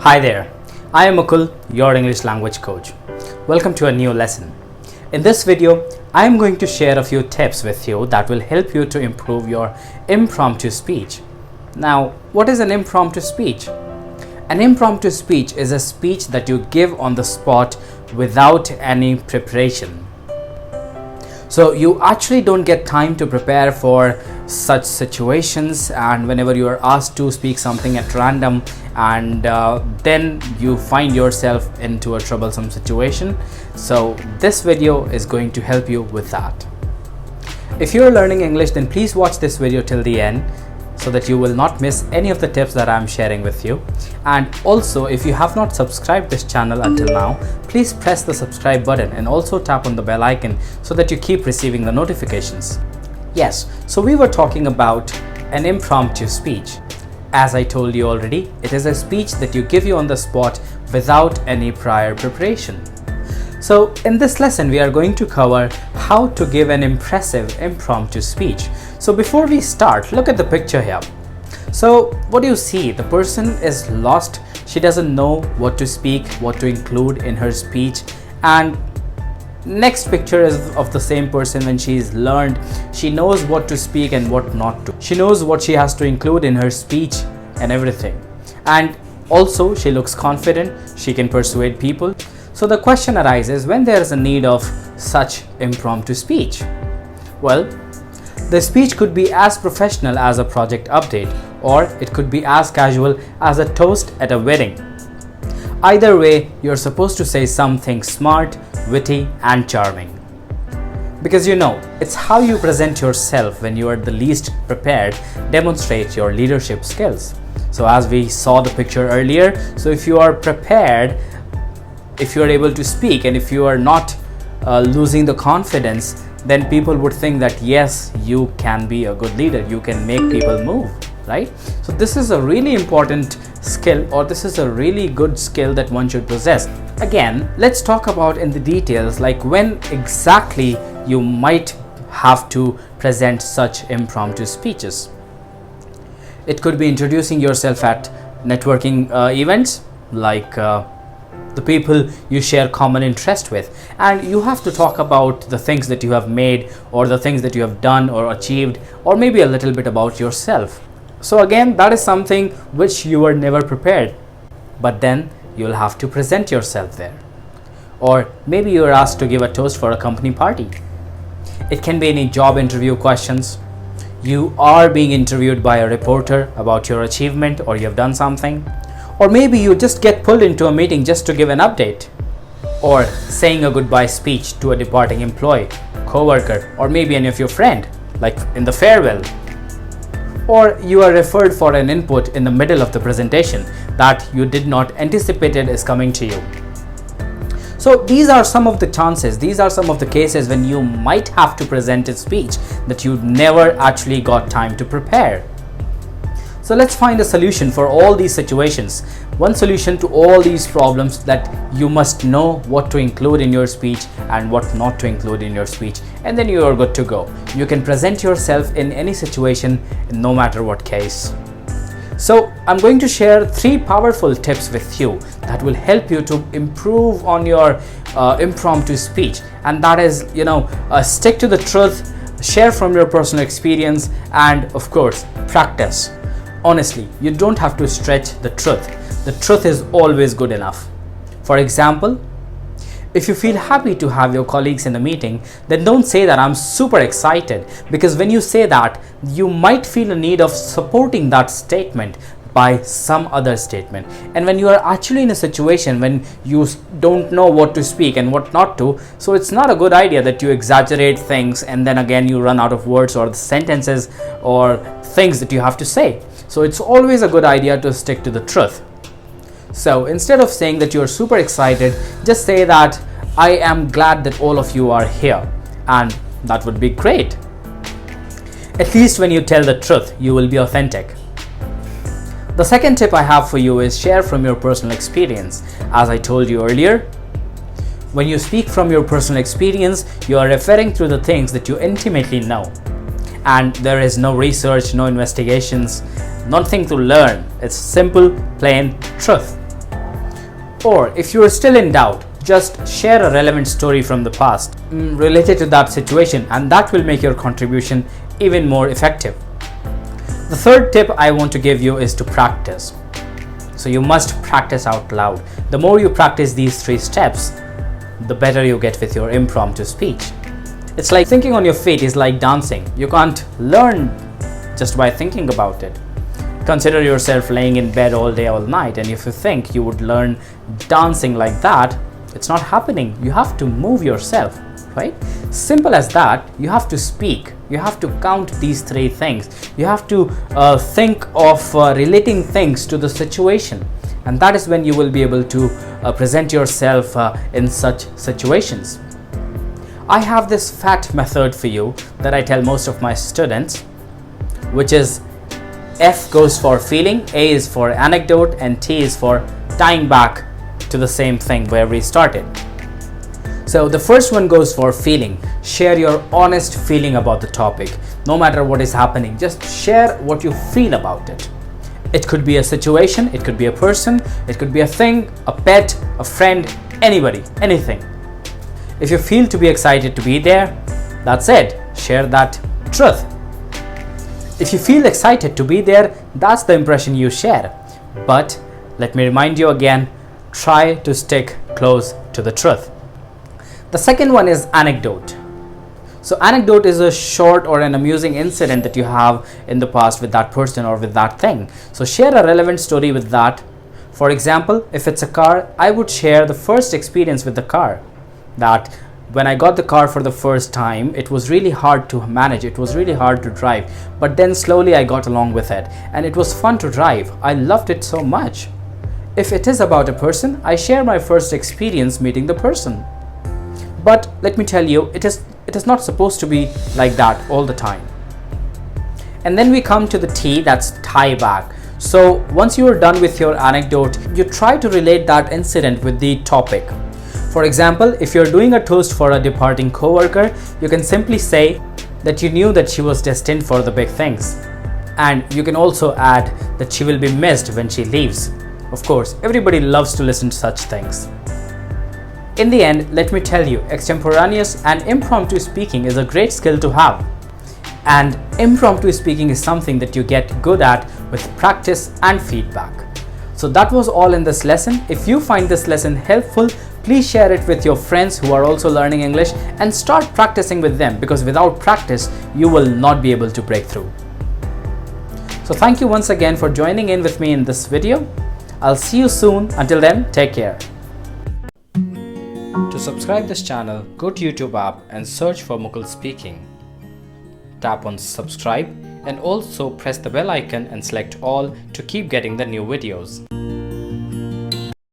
Hi there, I am Mukul, your English language coach. Welcome to a new lesson. In this video, I am going to share a few tips with you that will help you to improve your impromptu speech. Now, what is an impromptu speech? An impromptu speech is a speech that you give on the spot without any preparation. So you actually don't get time to prepare for such situations, and whenever you are asked to speak something at random and then you find yourself into a troublesome situation. So this video is going to help you with that. If you are learning English, then please watch this video till the end so that you will not miss any of the tips that I am sharing with you. And also, if you have not subscribed this channel until now, please press the subscribe button and also tap on the bell icon so that you keep receiving the notifications. Yes, so we were talking about an impromptu speech. As I told you already, it is a speech that you give on the spot without any prior preparation. So in this lesson, we are going to cover how to give an impressive impromptu speech. So before we start, look at the picture here. So what do you see? The person is lost. She doesn't know what to speak, what to include in her speech. And next picture is of the same person. When she's learned, she knows what to speak and what not to. She knows what she has to include in her speech and everything. And also she looks confident. She can persuade people. So the question arises, when there is a need of such impromptu speech? Well, the speech could be as professional as a project update, or it could be as casual as a toast at a wedding. Either way, you're supposed to say something smart, witty, and charming. Because it's how you present yourself when you are the least prepared, demonstrate your leadership skills. So as we saw the picture earlier, so if you are prepared, if you are able to speak, and if you are not losing the confidence, then people would think that yes, you can be a good leader, you can make people move, right? So this is a really important skill, or this is a really good skill that one should possess. Again, let's talk about in the details, like when exactly you might have to present such impromptu speeches. It could be introducing yourself at networking events, like the people you share common interest with, and you have to talk about the things that you have made, or the things that you have done or achieved, or maybe a little bit about yourself. So again, that is something which you were never prepared, but then you'll have to present yourself there. Or maybe you're asked to give a toast for a company party. It can be any job interview questions. You are being interviewed by a reporter about your achievement, or you have done something. Or maybe you just get pulled into a meeting just to give an update, or saying a goodbye speech to a departing employee, co-worker, or maybe any of your friend, like in the farewell. Or you are referred for an input in the middle of the presentation that you did not anticipate it is coming to you. So these are some of the chances, these are some of the cases when you might have to present a speech that you never actually got time to prepare. So let's find a solution for all these situations. One solution to all these problems, that you must know what to include in your speech and what not to include in your speech, and then you are good to go. You can present yourself in any situation, no matter what case. So I'm going to share 3 powerful tips with you that will help you to improve on your impromptu speech, and that is, stick to the truth, share from your personal experience, and of course, practice. Honestly, you don't have to stretch the truth. The truth is always good enough. For example, if you feel happy to have your colleagues in a meeting, then don't say that I'm super excited, because when you say that, you might feel a need of supporting that statement by some other statement. And when you are actually in a situation when you don't know what to speak and what not to, so it's not a good idea that you exaggerate things and then again you run out of words or the sentences or things that you have to say. So it's always a good idea to stick to the truth. So instead of saying that you're super excited, just say that I am glad that all of you are here, and that would be great. At least when you tell the truth, you will be authentic. The second tip I have for you is share from your personal experience. As I told you earlier, when you speak from your personal experience, you are referring to the things that you intimately know. And there is no research, no investigations, nothing to learn. It's simple, plain truth. Or if you are still in doubt, just share a relevant story from the past related to that situation, and that will make your contribution even more effective. The third tip I want to give you is to practice. So you must practice out loud. The more you practice these 3 steps, the better you get with your impromptu speech. It's like thinking on your feet is like dancing. You can't learn just by thinking about it. Consider yourself laying in bed all day, all night, and if you think you would learn dancing like that, it's not happening. You have to move yourself, right? Simple as that. You have to speak. You have to count these 3 things. You have to think of relating things to the situation, and that is when you will be able to present yourself in such situations. I have this FAT method for you that I tell most of my students, which is F goes for feeling, A is for anecdote, and T is for tying back to the same thing where we started. So the first one goes for feeling. Share your honest feeling about the topic. No matter what is happening, just share what you feel about it. It could be a situation, it could be a person, it could be a thing, a pet, a friend, anybody, anything. If you feel to be excited to be there, that's it. Share that truth. If you feel excited to be there, that's the impression you share. But let me remind you again, try to stick close to the truth. The second one is anecdote. So anecdote is a short or an amusing incident that you have in the past with that person or with that thing. So share a relevant story with that. For example, if it's a car, I would share the first experience with the car. That when I got the car for the first time, it was really hard to manage, it was really hard to drive, but then slowly I got along with it and it was fun to drive. I loved it so much. If it is about a person, I share my first experience meeting the person. But let me tell you, it is not supposed to be like that all the time. And then we come to the T, that's tie back. So once you are done with your anecdote, you try to relate that incident with the topic. For example, if you're doing a toast for a departing coworker, you can simply say that you knew that she was destined for the big things. And you can also add that she will be missed when she leaves. Of course, everybody loves to listen to such things. In the end, let me tell you, extemporaneous and impromptu speaking is a great skill to have. And impromptu speaking is something that you get good at with practice and feedback. So that was all in this lesson. If you find this lesson helpful, please share it with your friends who are also learning English and start practicing with them, because without practice, you will not be able to break through. So thank you once again for joining in with me in this video. I'll see you soon. Until then, take care. To subscribe this channel, go to YouTube app and search for Mukul Speaking. Tap on subscribe and also press the bell icon and select all to keep getting the new videos.